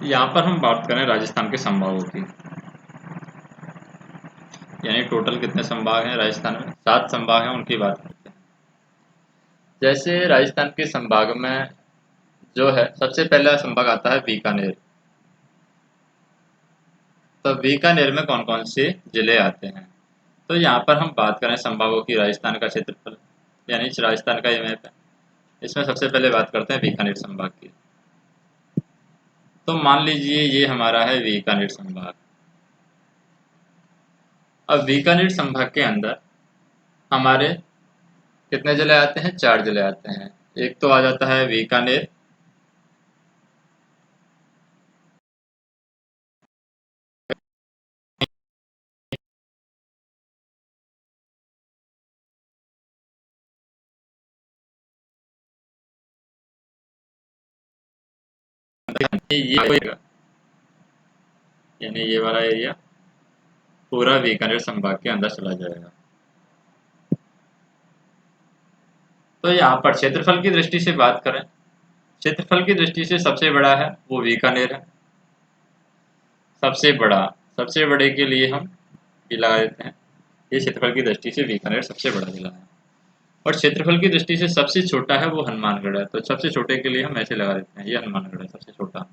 यहाँ पर हम बात करें राजस्थान के संभागों की, यानी टोटल कितने संभाग हैं राजस्थान में? 7 संभाग हैं, उनकी बात करते हैं। जैसे राजस्थान के संभाग में जो है सबसे पहला संभाग आता है बीकानेर। तो बीकानेर में कौन कौन से जिले आते हैं? तो यहाँ पर हम बात करें संभागों की, राजस्थान का क्षेत्रफल यानी राजस्थान का ये मैप है, इसमें सबसे पहले बात करते हैं बीकानेर संभाग की। तो मान लीजिए ये हमारा है बीकानेर संभाग। अब बीकानेर संभाग के अंदर हमारे कितने जिले आते हैं? 4 जिले आते हैं। एक तो आ जाता है बीकानेर, ये यानी ये वाला एरिया पूरा बीकानेर संभाग के अंदर चला जाएगा। तो यहाँ पर क्षेत्रफल की दृष्टि से बात करें, क्षेत्रफल की दृष्टि से सबसे बड़ा है वो बीकानेर है। सबसे बड़ा, सबसे बड़े के लिए हम ये लगा देते हैं, ये क्षेत्रफल की दृष्टि से बीकानेर सबसे बड़ा जिला है। और क्षेत्रफल की दृष्टि से सबसे छोटा है वो हनुमानगढ़ है। तो सबसे छोटे के लिए हम ऐसे लगा देते हैं, ये हनुमानगढ़ है सबसे छोटा।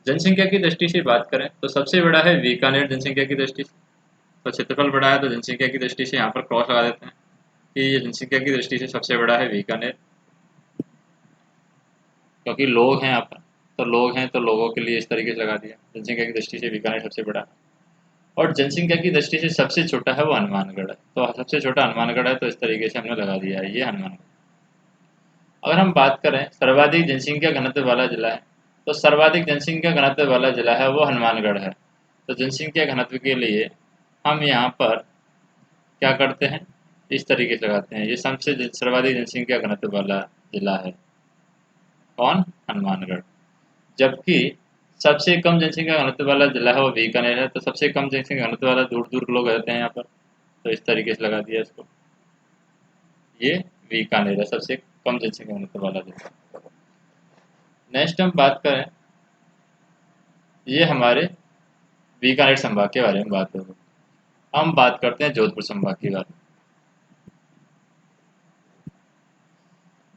जनसंख्या की दृष्टि से बात करें तो सबसे बड़ा है बीकानेर जनसंख्या की दृष्टि से, तो क्षेत्रफल बड़ा है तो जनसंख्या की दृष्टि से यहाँ पर क्रॉस लगा देते हैं कि ये जनसंख्या की दृष्टि से सबसे बड़ा है बीकानेर, क्योंकि लोग हैं यहाँ पर, तो लोग हैं तो लोगों के लिए इस तरीके से लगा दिया। जनसंख्या की दृष्टि से बीकानेर सबसे बड़ा है। और जनसंख्या की दृष्टि से सबसे छोटा है वो हनुमानगढ़ है, तो सबसे छोटा हनुमानगढ़ है, तो इस तरीके से हमने लगा दिया है ये हनुमानगढ़। अगर हम बात करें सर्वाधिक जनसंख्या घनत्व वाला जिला है, तो सर्वाधिक जनसंख्या घनत्व वाला जिला है वो हनुमानगढ़ है। तो जनसंख्या घनत्व के लिए हम यहाँ पर क्या करते हैं, इस तरीके से लगाते हैं, ये सबसे सर्वाधिक जनसंख्या घनत्व वाला जिला है कौन? हनुमानगढ़। जबकि सबसे कम जनसंख्या घनत्व वाला जिला है वो बीकानेर है, तो सबसे कम जनसंख्या घनत्व वाला दूर दूर लोग रहते हैं यहाँ पर, तो इस तरीके से लगा दिया इसको, ये बीकानेर है सबसे कम जनसंख्या घनत्व वाला जिला। नेक्स्ट हम बात करें, ये हमारे बीकानेर संभाग के बारे में बात करें। हम बात करते हैं जोधपुर संभाग की बात।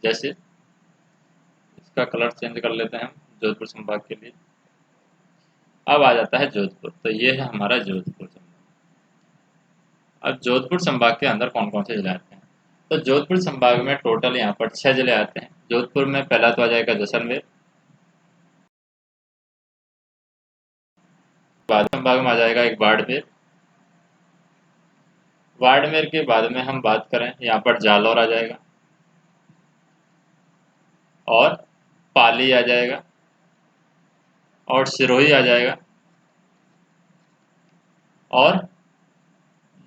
जैसे इसका कलर चेंज कर लेते हैं हम जोधपुर संभाग के लिए। अब आ जाता है जोधपुर, तो ये है हमारा जोधपुर संभाग। अब जोधपुर संभाग के अंदर कौन कौन से जिले आते हैं? तो जोधपुर संभाग में टोटल यहाँ पर 6 जिले आते हैं। जोधपुर में पहला तो आ जाएगा जैसलमेर, बाद संभाग में आ जाएगा एक बाड़मेर, बाड़मेर के बाद में हम बात करें यहाँ पर जालौर आ जाएगा, और पाली आ जाएगा, और सिरोही आ जाएगा, और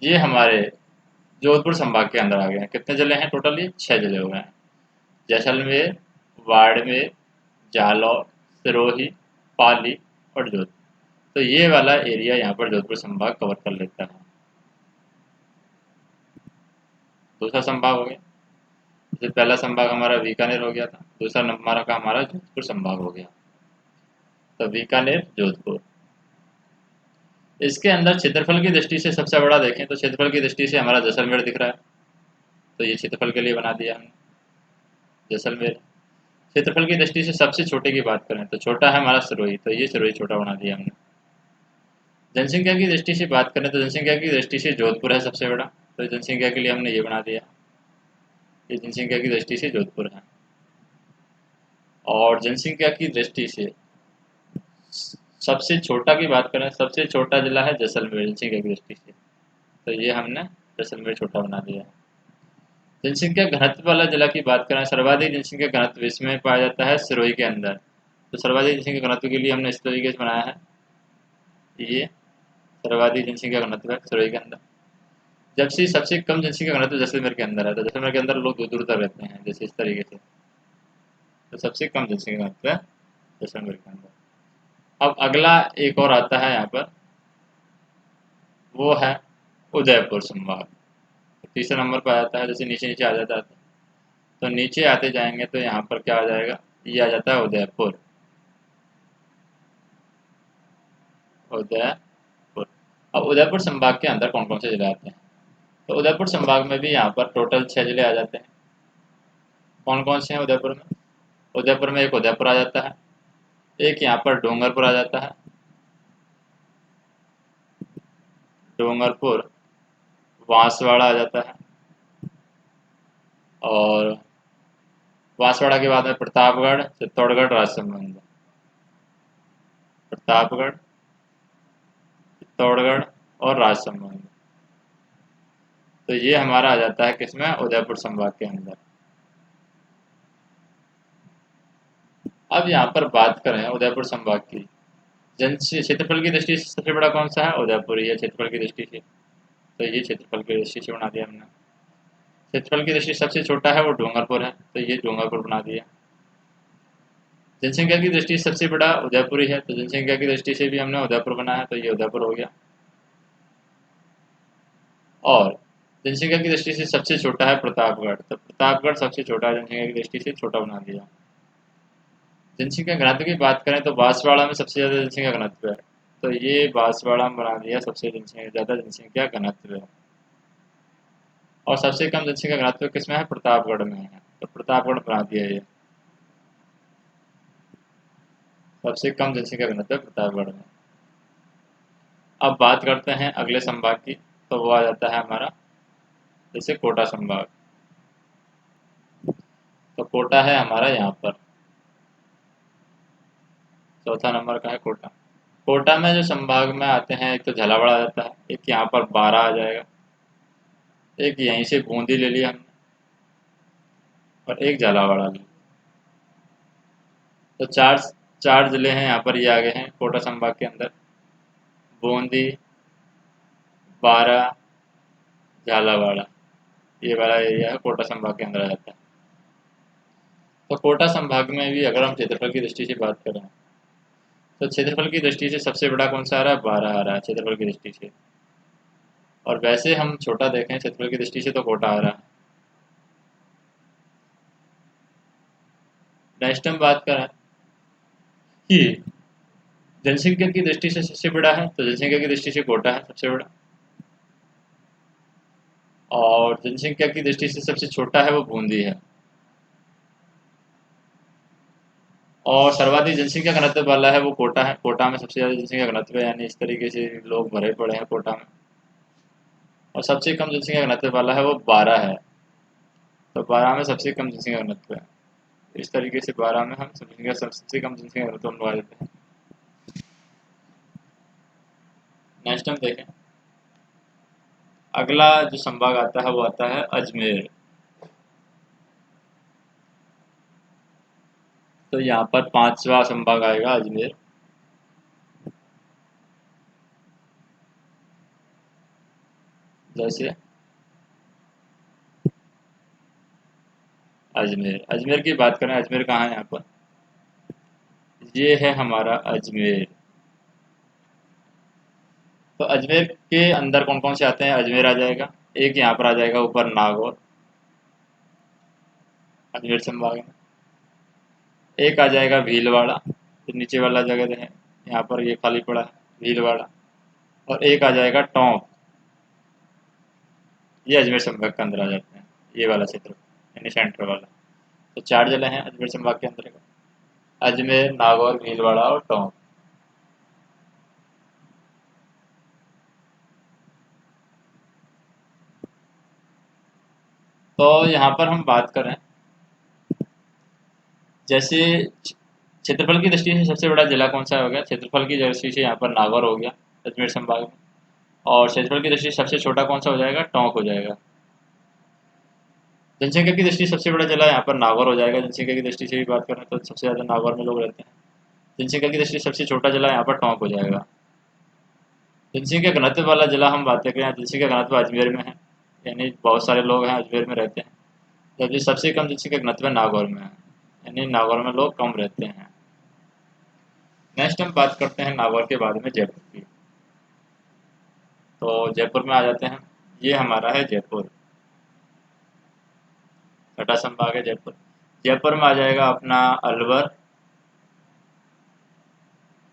ये हमारे जोधपुर संभाग के अंदर आ गए हैं। कितने जिले हैं टोटल? ये 6 जिले हो गए हैं। जैसलमेर, बाड़मेर, जालौर, सिरोही, पाली और जोधपुर। तो ये वाला एरिया यहाँ पर जोधपुर संभाग कवर कर लेता है। दूसरा संभाग हो गया, जैसे पहला संभाग हमारा बीकानेर हो गया था, दूसरा नंबर का हमारा जोधपुर संभाग हो गया। तो बीकानेर, जोधपुर। इसके अंदर क्षेत्रफल की दृष्टि से सबसे बड़ा देखें तो क्षेत्रफल की दृष्टि से हमारा जैसलमेर दिख रहा है, तो ये क्षेत्रफल के लिए बना दिया हमने जैसलमेर। क्षेत्रफल की दृष्टि से सबसे छोटे की बात करें तो छोटा है हमारा सिरोही, तो ये सिरोही छोटा बना दिया हमने। जनसंख्या की दृष्टि से बात करें तो जनसंख्या की दृष्टि से जोधपुर है सबसे बड़ा, तो जनसंख्या के लिए हमने ये बना दिया, ये जनसंख्या की दृष्टि से जोधपुर है। और जनसंख्या की दृष्टि से सबसे छोटा की बात करें, सबसे छोटा जिला है जैसलमेर जनसंख्या की दृष्टि से, तो ये हमने जैसलमेर छोटा बना दिया। जनसंख्या घनत्व वाला जिला की बात करें, सर्वाधिक जनसंख्या घनत्व इसमें पाया जाता है सिरोही के अंदर, तो सर्वाधिक जनसंख्या घनत्व के लिए हमने इस तरीके से बनाया है, ये सर्वाधिक जनसंख्या घनत्व है सिरोही के अंदर। जबकि सबसे कम जनसंख्या घनत्व जैसलमेर के अंदर है, तो जैसलमेर के अंदर लोग दूर दूर तक रहते हैं, जैसे इस तरीके से, तो सबसे कम जनसंख्या घनत्व है जैसलमेर के अंदर। अब अगला एक और आता है यहाँ पर, वो है उदयपुर संभाग, तीसरे नंबर पर आ जाता है। जैसे नीचे नीचे आ जाता है, तो नीचे आते जाएंगे तो यहाँ पर क्या आ जाएगा, ये आ जाता है उदयपुर। उदयपुर। अब उदयपुर संभाग के अंदर कौन कौन से जिले आते हैं? तो उदयपुर संभाग में भी यहाँ पर टोटल 6 जिले आ जाते हैं। कौन कौन से हैं उदयपुर में? उदयपुर में एक उदयपुर आ जाता है, एक यहाँ पर डूंगरपुर आ जाता है, डूंगरपुर, बांसवाड़ा आ जाता है, और बांसवाड़ा के बाद में प्रतापगढ़, चित्तौड़गढ़, राजसमंद। प्रतापगढ़, चित्तौड़गढ़ और राजसमंद। तो ये हमारा आ जाता है किसमें? उदयपुर संभाग के अंदर। अब यहाँ पर बात करें उदयपुर संभाग की, जन क्षेत्रफल की दृष्टि से सबसे बड़ा कौन सा है? उदयपुर ही है क्षेत्रफल की दृष्टि से। तो ये क्षेत्रफल की दृष्टि से बना दिया हमने। क्षेत्रफल की दृष्टि से सबसे छोटा है वो डूंगरपुर है, तो ये डूंगरपुर बना दिया। जनसंख्या की दृष्टि से सबसे बड़ा उदयपुर ही है, तो जनसंख्या की दृष्टि से भी हमने उदयपुर बनाया, तो ये उदयपुर हो गया। और जनसंख्या की दृष्टि से सबसे छोटा है प्रतापगढ़, तो प्रतापगढ़ सबसे छोटा है, जनसंख्या की दृष्टि से छोटा बना दिया। जनसंख्या घनत्व की बात करें तो बांसवाड़ा में सबसे ज़्यादा जनसंख्या घनत्व है, तो ये बांसवाड़ा में बना दिया सबसे ज़्यादा जनसंख्या घनत्व है। और सबसे कम जनसंख्या घनत्व किसमें है? प्रतापगढ़ में है, तो प्रतापगढ़ बना दिया ये। सबसे कम जनसंख्या घनत्व है प्रतापगढ़ में। अब बात करते हैं अगले संभाग की, तो वो आ जाता है हमारा जैसे कोटा संभाग। तो कोटा है हमारा यहाँ पर, चौथा नंबर का है कोटा। कोटा में जो संभाग में आते हैं, एक तो झालावाड़ आ जाता है, एक यहाँ पर बारा आ जाएगा, एक यहीं से बूंदी ले लिया हमने, और एक झालावाड़ ली। तो चार चार जिले हैं यहाँ पर, ये आ गए हैं कोटा संभाग के अंदर। बूंदी, बारा, झालावाड़, ये वाला एरिया है कोटा संभाग के अंदर आ जाता है। तो कोटा संभाग में भी अगर हम क्षेत्रफल की दृष्टि से बात करें, तो क्षेत्रफल की दृष्टि से सबसे बड़ा कौन सा आ रहा है? बारा आ रहा है क्षेत्रफल की दृष्टि से। और वैसे हम छोटा देखें क्षेत्रफल की दृष्टि से तो कोटा आ रहा है। नेक्स्ट हम बात करें कि जनसंख्या की दृष्टि से सबसे बड़ा है, तो जनसंख्या की दृष्टि से कोटा है सबसे बड़ा। और जनसंख्या की दृष्टि से सबसे छोटा है वो बूंदी है। और सर्वाधिक जनसंख्या घनत्व वाला है वो कोटा है, कोटा में सबसे ज़्यादा जनसंख्या घनत्व है, यानी इस तरीके से लोग भरे पड़े हैं कोटा में। और सबसे कम जनसंख्या घनत्व वाला है वो बारा है, तो बारह में सबसे कम जनसंख्या घनत्व है। इस तरीके से बारह में हम सबसे कम जनसंख्या घनत्व बनवा देते हैं। नेक्स्ट हम देखें, अगला जो संभाग आता है वो आता है अजमेर। तो यहाँ पर पांचवा संभाग आएगा अजमेर। जैसे अजमेर, अजमेर की बात करें, अजमेर कहाँ है? यहाँ पर ये है हमारा अजमेर। तो अजमेर के अंदर कौन कौन से आते हैं? अजमेर आ जाएगा, एक यहाँ पर आ जाएगा ऊपर नागौर, अजमेर संभाग में। एक आ जाएगा भीलवाड़ा, तो नीचे वाला जगह है यहाँ पर ये खाली पड़ा है, भीलवाड़ा। और एक आ जाएगा टोंक, ये अजमेर संभाग के अंदर आ जाते हैं, ये वाला क्षेत्र यानी सेंटर वाला। तो चार जिले हैं अजमेर संभाग के अंदर का, अजमेर, नागौर, भीलवाड़ा और टोंक। तो यहाँ पर हम बात करें, जैसे क्षेत्रफल की दृष्टि से सबसे बड़ा जिला कौन सा हो गया? क्षेत्रफल की दृष्टि से यहाँ पर नागौर हो गया अजमेर संभाग में। और क्षेत्रफल की दृष्टि से सबसे छोटा कौन सा हो जाएगा? टोंक हो जाएगा। जनसंख्या की दृष्टि से सबसे बड़ा जिला यहाँ पर नागौर हो जाएगा, जनसंख्या की दृष्टि से भी बात करें तो सबसे ज़्यादा नागौर में लोग रहते हैं। जनसंख्या की दृष्टि से सबसे छोटा जिला यहाँ पर टोंक हो जाएगा। जनसंख्या घनत्व वाला जिला हम बात करें, जनसंख्या घनत्व अजमेर में है, यानी बहुत सारे लोग हैं अजमेर में रहते हैं। जबकि सबसे कम जनसंख्या घनत्व नागौर में है, यानी नागौर में लोग कम रहते हैं। नेक्स्ट हम बात करते हैं नागौर के बाद में जयपुर की। तो जयपुर में आ जाते हैं, ये हमारा है जयपुर, छठा संभाग है जयपुर। जयपुर में आ जाएगा अपना अलवर,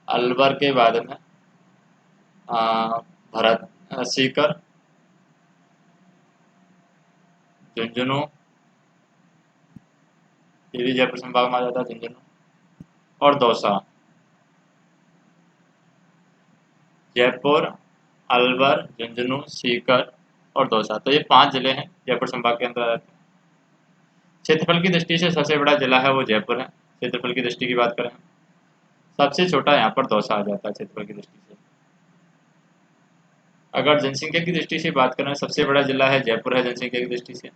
अलवर के बाद में भरत सीकर, झुंझुनू, ये भी जयपुर संभाग में आ जाता है झुंझुनू, और दौसा। जयपुर, अलवर, झुंझुनू, सीकर और दौसा, तो ये 5 जिले हैं जयपुर संभाग के अंदर आ जाते हैं। क्षेत्रफल की दृष्टि से सबसे बड़ा जिला है वो जयपुर है, क्षेत्रफल की दृष्टि की बात करें। सबसे छोटा यहाँ पर दौसा आ जाता है क्षेत्रफल की दृष्टि से। अगर जनसंख्या की दृष्टि से बात करें, सबसे बड़ा जिला है जयपुर है जनसंख्या की दृष्टि से,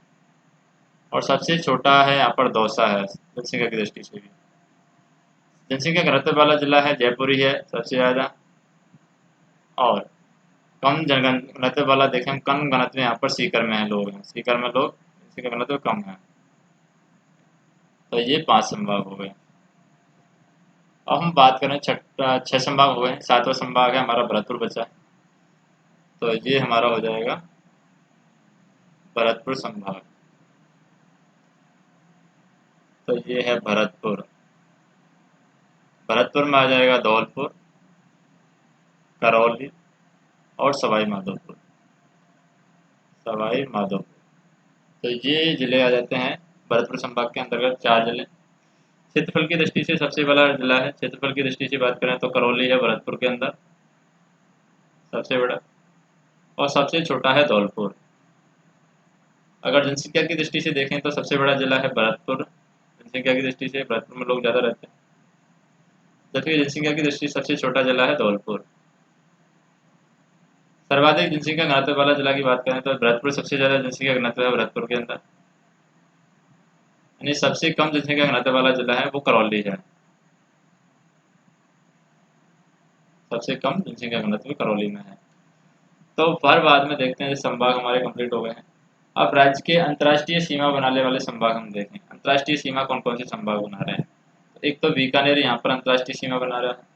और सबसे छोटा है यहाँ पर दौसा है जनसंख्या की दृष्टि से भी। जनसंख्या घनत्व वाला जिला है जयपुर ही है सबसे ज़्यादा, और कम घनत्व वाला देखें हम, कम घनत्व यहाँ पर सीकर में है, लोग हैं सीकर में, लोग जनसंख्या घनत्व कम है। तो ये 5 संभाग हो गए। अब हम बात करें 6 संभाग हो गए, 7वां संभाग है हमारा भरतपुर बचा है, तो ये हमारा हो जाएगा भरतपुर संभाग। तो ये है भरतपुर। भरतपुर में आ जाएगा धौलपुर, करौली और सवाई माधोपुर। सवाई माधोपुर, तो ये जिले आ जाते हैं भरतपुर संभाग के अंतर्गत, 4 जिले। क्षेत्रफल की दृष्टि से सबसे बड़ा जिला है, क्षेत्रफल की दृष्टि से बात करें तो करौली है भरतपुर के अंदर सबसे बड़ा, और सबसे छोटा है धौलपुर। अगर जनसंख्या की दृष्टि से देखें तो सबसे बड़ा जिला है भरतपुर, जनसंख्या की दृष्टि से भरतपुर में लोग ज़्यादा रहते हैं, जबकि जनसंख्या की दृष्टि से सबसे छोटा जिला है धौलपुर। सर्वाधिक जनसंख्या घनत्व वाला जिला की बात करें तो भरतपुर सबसे ज़्यादा जनसंख्या घनत्व है भरतपुर के अंदर, यानी सबसे कम जनसंख्या घनत्व वाला जिला है वो करौली है, सबसे कम जनसंख्या घनत्व करौली में है। तो हर बाद में देखते हैं, संभाग हमारे कंप्लीट हो गए हैं। अब राज्य के अंतर्राष्ट्रीय सीमा बनाने वाले संभाग हम देखें, अंतर्राष्ट्रीय सीमा कौन कौन से संभाग बना रहे हैं। तो एक तो बीकानेर यहाँ पर अंतर्राष्ट्रीय सीमा बना रहा है।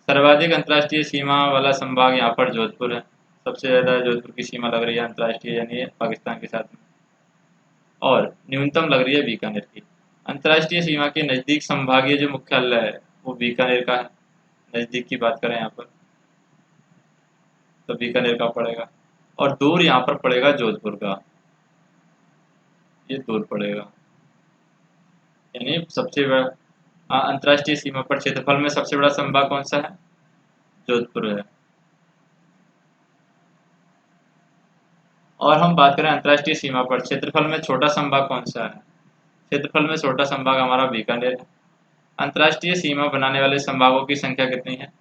सर्वाधिक अंतर्राष्ट्रीय सीमा वाला संभाग यहाँ पर जोधपुर है, सबसे ज़्यादा जोधपुर की सीमा लग रही है अंतर्राष्ट्रीय, यानी पाकिस्तान के साथ में, और न्यूनतम लग रही है बीकानेर की। अंतर्राष्ट्रीय सीमा के नज़दीक संभागीय जो मुख्यालय है वो बीकानेर का है, नज़दीक की बात करें यहाँ पर तो बीकानेर का पड़ेगा, और दूर यहाँ पर पड़ेगा जोधपुर का, ये दूर पड़ेगा। यानी सबसे बड़ा अंतर्राष्ट्रीय सीमा पर क्षेत्रफल में सबसे बड़ा संभाग कौन सा है, जोधपुर है। और हम बात करें अंतर्राष्ट्रीय सीमा पर क्षेत्रफल में छोटा संभाग कौन सा है, क्षेत्रफल में छोटा संभाग हमारा बीकानेर है। अंतर्राष्ट्रीय सीमा बनाने वाले संभागों की संख्या कितनी है,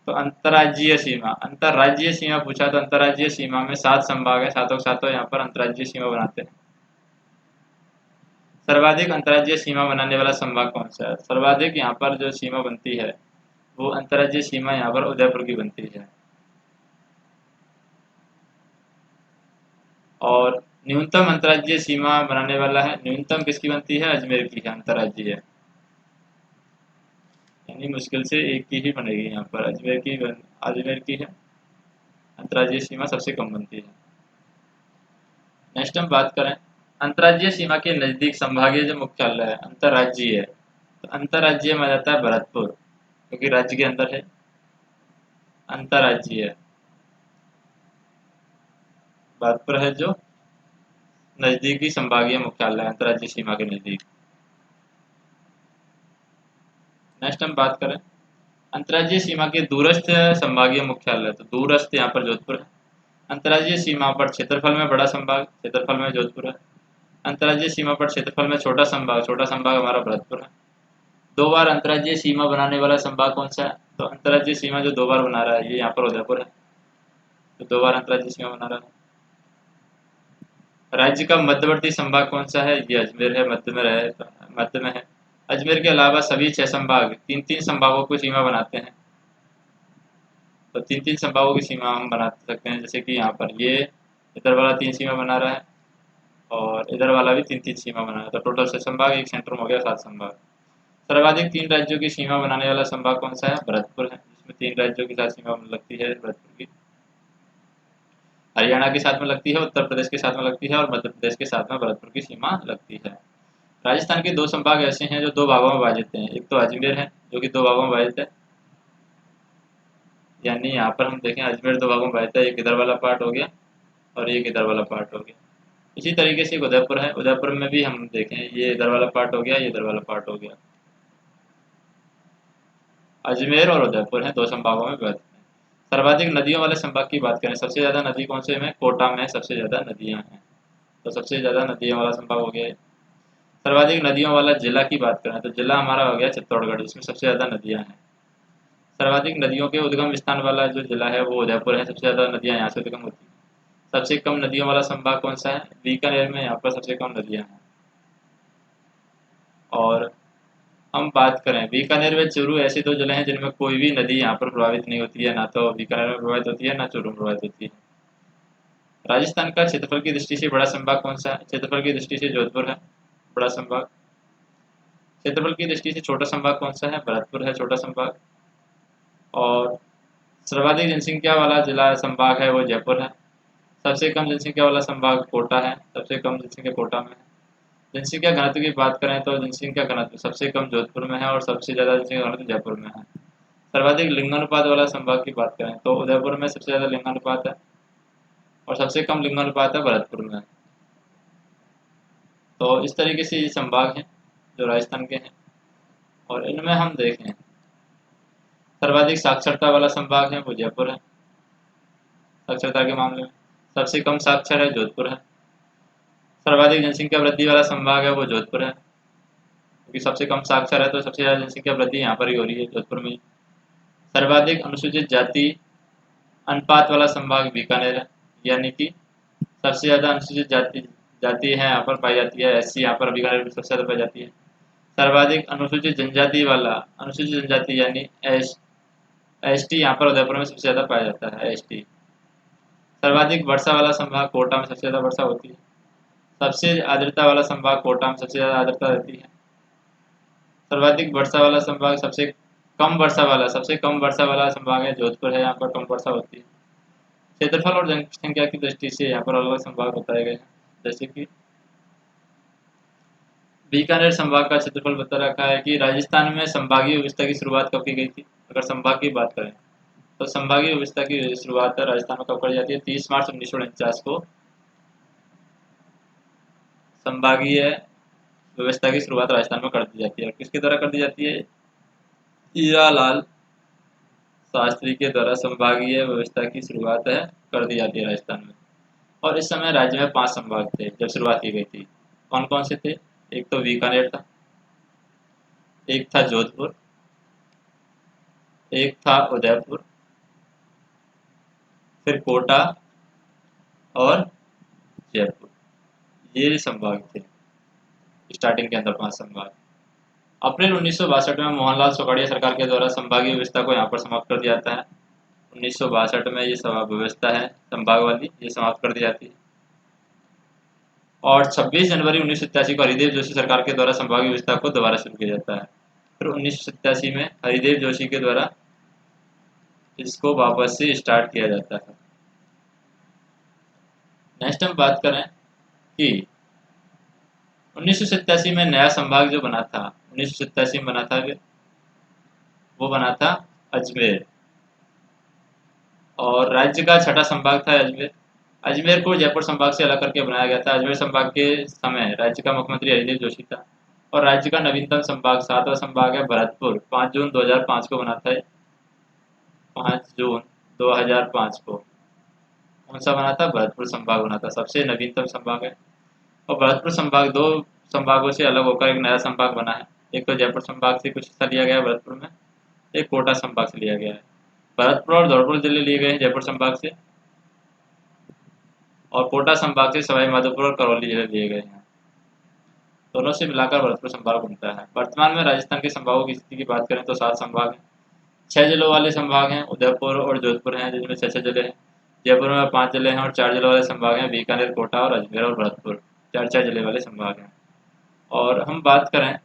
तो अंतर्राज्यीय सीमा पूछा तो अंतर्राज्यीय सीमा में 7 संभाग है, सातों के सातों यहाँ पर अंतर्राज्यीय सीमा बनाते हैं। सर्वाधिक अंतर्राज्यीय सीमा बनाने वाला संभाग कौन सा है, सर्वाधिक यहाँ पर जो सीमा बनती है वो अंतर्राज्यीय सीमा यहाँ पर उदयपुर की बनती है, और न्यूनतम अंतर्राज्यीय सीमा बनाने वाला है, न्यूनतम किसकी बनती है, अजमेर की है अंतर्राज्यीय, यानी मुश्किल से एक की ही बनेगी यहाँ पर, अजमेर की है अंतर्राज्यीय सीमा सबसे कम बनती है। नेक्स्ट हम बात करें अंतर्राज्यीय सीमा के नज़दीक संभागीय जो मुख्यालय है अंतर्राज्यीय है, तो अंतर्राज्यीय में आ जाता है भरतपुर, क्योंकि राज्य के अंदर है, अंतर्राज्यीय भरतपुर है जो नज़दीकी संभागीय मुख्यालय अंतर्राज्यीय सीमा के नज़दीक। नेक्स्ट हम बात करें अंतर्राज्यीय सीमा के दूरस्थ संभागीय मुख्यालय, तो दूरस्थ यहाँ पर जोधपुर है। अंतर्राज्यीय सीमा पर क्षेत्रफल में बड़ा संभाग, क्षेत्रफल में जोधपुर है। अंतर्राज्यीय सीमा पर क्षेत्रफल में छोटा संभाग हमारा भरतपुर है। 2 बार अंतर्राज्यीय सीमा बनाने वाला संभाग कौन सा है, तो अंतर्राज्यीय सीमा जो 2 बार बना रहा है ये यहाँ पर उदयपुर है, तो 2 बार अंतर्राज्यीय सीमा बना रहा है। राज्य का मध्यवर्ती संभाग कौन सा है, ये अजमेर है, मध्य में है। अजमेर के अलावा सभी 6 संभाग 3-3 संभागों को सीमा बनाते हैं, तो 3-3 संभागों की सीमा हम बना सकते हैं, जैसे कि यहाँ पर ये इधर वाला 3 सीमा बना रहा है और इधर वाला भी 3-3 सीमा बना रहा है, तो टोटल 6 संभाग, एक सेंटर में हो गया 7 संभाग। सर्वाधिक 3 राज्यों की सीमा बनाने वाला संभाग कौन सा है, भरतपुर है, जिसमें 3 राज्यों के साथ सीमा लगती है भरतपुर की। हरियाणा के साथ में लगती है, उत्तर प्रदेश के साथ में लगती है और मध्य प्रदेश के साथ में भरतपुर की सीमा लगती है। राजस्थान के 2 संभाग ऐसे हैं जो 2 भागों में विभाजित हैं, एक तो अजमेर है जो कि 2 भागों में विभाजित है, यानी यहाँ पर हम देखें अजमेर दो भागों में बहता है, एक इधर वाला पार्ट हो गया और एक इधर वाला पार्ट हो गया। इसी तरीके से एक उदयपुर है, उदयपुर में भी हम देखें ये इधर वाला पार्ट हो गया, ये इधर वाला पार्ट हो गया। अजमेर और उदयपुर हैं, दो संभागों में बहते हैं। सर्वाधिक नदियों वाले संभाग की बात करें, सबसे ज़्यादा नदी कौन से में? कोटा में सबसे ज़्यादा नदियाँ हैं, तो सबसे ज़्यादा नदियों वाला संभाग हो गया है। सर्वाधिक नदियों वाला जिला की बात करें तो जिला हमारा हो गया चित्तौड़गढ़, जिसमें सबसे ज़्यादा नदियाँ हैं। सर्वाधिक नदियों के उद्गम स्थान वाला जो जिला है वो उदयपुर है, सबसे ज़्यादा नदियाँ यहाँ से उद्गम होती हैं। सबसे कम नदियों वाला संभाग कौन सा है? बीकानेर में, यहाँ पर सबसे कम नदियाँ हैं। और हम बात करें बीकानेर व चूरू, ऐसे दो जिले हैं जिनमें कोई भी नदी यहाँ पर प्रभावित नहीं होती है, ना तो बीकानेर में प्रभावित होती है ना चूरू में प्रभावित होती है। राजस्थान का क्षेत्रफल की दृष्टि से बड़ा संभाग कौन सा है? क्षेत्रफल की दृष्टि से जोधपुर है बड़ा संभाग। क्षेत्रफल की दृष्टि से छोटा संभाग कौन सा है? भरतपुर है छोटा संभाग। और सर्वाधिक जनसंख्या वाला जिला संभाग है वो जयपुर है। सबसे कम जनसंख्या वाला संभाग कोटा है, सबसे कम जनसंख्या कोटा में है। जनसंख्या घनत्व की बात करें तो जनसंख्या घनत्व सबसे कम जोधपुर में है और सबसे ज़्यादा जनसंख्या घनत्व जयपुर में है। सर्वाधिक लिंगानुपात वाला संभाग की बात करें तो उदयपुर में सबसे ज़्यादा लिंगानुपात है और सबसे कम लिंगानुपात है भरतपुर में। तो इस तरीके से ये संभाग हैं जो राजस्थान के हैं। और इनमें हम देखें सर्वाधिक साक्षरता वाला संभाग है वो जयपुर है, साक्षरता के मामले में। सबसे कम साक्षर है जोधपुर है। सर्वाधिक जनसंख्या वृद्धि वाला संभाग है वो जोधपुर है, क्योंकि सबसे कम साक्षर है तो सबसे ज़्यादा जनसंख्या वृद्धि यहाँ पर ही हो रही है, जोधपुर में ही। सर्वाधिक अनुसूचित जाति अनुपात वाला संभाग बीकानेर है, यानी कि सबसे ज़्यादा अनुसूचित जाति है यहाँ पर पाई जाती है, एससी यहाँ पर बीकानेर में सबसे ज़्यादा पाई जाती है। सर्वाधिक अनुसूचित जनजाति वाला, अनुसूचित जनजाति यानी एसटी यहाँ पर उदयपुर में सबसे ज़्यादा पाया जाता है, एसटी। सर्वाधिक वर्षा वाला संभाग कोटा में सबसे ज़्यादा वर्षा होती है। सबसे आर्द्रता वाला संभाग कोटा में सबसे ज़्यादा आर्द्रता रहती है। सर्वाधिक वर्षा वाला संभाग सबसे कम वर्षा वाला संभाग है जोधपुर है, यहाँ पर कम वर्षा होती है। क्षेत्रफल और जनसंख्या की दृष्टि से यहाँ पर अलग अलग संभाग बताए गए हैं, जैसे कि बीकानेर संभाग का क्षेत्रफल बता रखा है कि राजस्थान में संभागीय व्यवस्था की शुरुआत कब की गई थी। अगर संभाग की बात करें तो संभागीय व्यवस्था की शुरुआत राजस्थान में कब कर जाती है? 30 मार्च 1949 को संभागीय व्यवस्था की शुरुआत राजस्थान में कर दी जाती है। और किसके द्वारा कर दी जाती है? हीरालाल शास्त्री के द्वारा संभागीय व्यवस्था की शुरुआत कर दी जाती है राजस्थान में। और इस समय राज्य में 5 संभाग थे जब शुरुआत की गई थी। कौन कौन से थे? एक तो बीकानेर था, एक था जोधपुर, एक था उदयपुर, फिर कोटा और जयपुर। ये संभाग थे स्टार्टिंग के अंदर 5 संभाग। अप्रैल 1962 में मोहनलाल सुखाड़िया सरकार के द्वारा संभागीय व्यवस्था को यहाँ पर समाप्त कर दिया जाता है। 1962 में ये व्यवस्था है संभाग वाली, ये समाप्त कर दी जाती है। और 26 जनवरी 1987 को हरिदेव जोशी सरकार के द्वारा संभागीय व्यवस्था को दोबारा शुरू किया जाता है। फिर 1987 में हरिदेव जोशी के द्वारा इसको वापस से स्टार्ट किया जाता है। नेक्स्ट हम बात करें कि 1987 में नया संभाग जो बना था, 1987 में बना था वो बना था अजमेर, और राज्य का छठा संभाग था अजमेर। अजमेर को जयपुर संभाग से अलग करके बनाया गया था। अजमेर संभाग के समय राज्य का मुख्यमंत्री हरिदेव जोशी था। और राज्य का नवीनतम संभाग, 7वां संभाग है भरतपुर, 5 जून 2005 को बना था। 5 जून 2005 को कौन सा बना था? भरतपुर संभाग बना था, सबसे नवीनतम संभाग है। और भरतपुर संभाग 2 संभागों से अलग होकर एक नया संभाग बना है। एक तो जयपुर संभाग से कुछ हिस्सा लिया गया है भरतपुर में, एक कोटा संभाग से लिया गया है। भरतपुर और धौलपुर जिले लिए गए हैं जयपुर संभाग से, और कोटा संभाग से सवाई माधोपुर और करौली जिले लिए गए हैं। दोनों से मिलाकर भरतपुर संभाग बनता है। वर्तमान में राजस्थान के संभागों की स्थिति की बात करें तो 7 संभाग हैं। 6 जिलों वाले संभाग हैं, उदयपुर और जोधपुर हैं जिनमें 6 जिले हैं। जयपुर में 5 जिले हैं और 4 जिलों वाले संभाग हैं, बीकानेर, कोटा और अजमेर और भरतपुर 4 जिले वाले संभाग हैं। और हम बात करें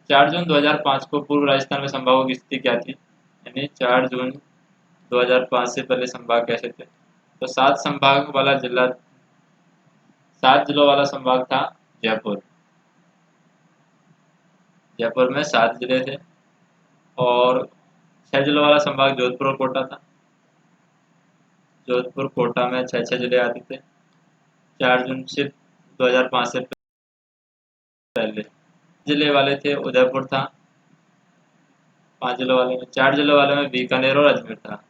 4 जून 2005 को पूर्व राजस्थान में संभागों की स्थिति क्या थी, यानी 4 जून 2005 से पहले संभाग कैसे थे। तो 7 जिलों वाला संभाग था जयपुर। जयपुर में 7 जिले थे। और 6 जिलों वाला संभाग जोधपुर और कोटा था। जोधपुर कोटा में 6 जिले आते थे। 4 जून से 2005 से पहले जिले वाले थे, उदयपुर था। 5 जिलों वाले में, 4 जिलों वाले में बीकानेर और अजमेर था।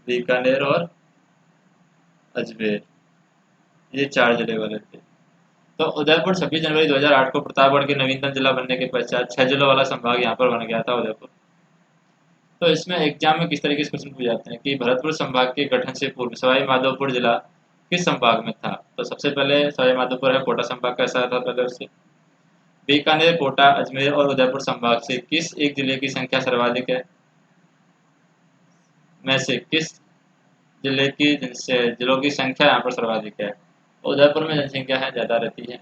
बीकानेर और अजमेर, ये 4 जिले वाले थे। तो उदयपुर 26 जनवरी 2008 को प्रतापगढ़ के नवीनतम जिला बनने के पश्चात 6 जिलों वाला संभाग यहाँ पर बन गया था, उदयपुर। तो इसमें एग्जाम में किस तरीके से क्वेश्चन पूछ जाते हैं कि भरतपुर संभाग के गठन से पूर्व सवाई माधोपुर जिला किस संभाग में था। तो सबसे पहले सवाई माधोपुर है, कोटा संभाग का हिस्सा था पहले उससे। बीकानेर, कोटा, अजमेर और उदयपुर संभाग से किस एक जिले की संख्या सर्वाधिक है, में से किस जिले की जिलों की संख्या यहाँ पर सर्वाधिक है। उदयपुर में जनसंख्या है ज़्यादा रहती है।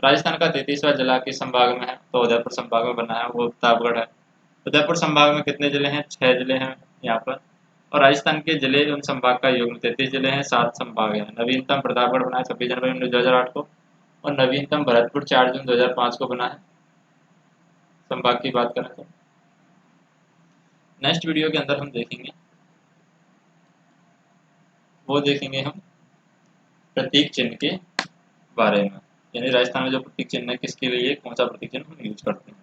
राजस्थान का 33वां जिला किस संभाग में है, तो उदयपुर संभाग में बना है, वो प्रतापगढ़ है। उदयपुर संभाग में कितने जिले हैं, 6 जिले हैं यहाँ पर। और राजस्थान के जिले एवं संभाग का योग 33 जिले हैं, 7 संभाग हैं। नवीनतम प्रतापगढ़ बना है 26 जनवरी 2008 को, और नवीनतम भरतपुर 4 जून 2005 को बना है, संभाग की बात करें तो। नेक्स्ट वीडियो के अंदर हम देखेंगे, वो देखेंगे हम प्रतीक चिन्ह के बारे में, यानी राजस्थान में जो प्रतीक चिन्ह है किसके लिए, कौन सा प्रतीक चिन्ह हम यूज करते हैं।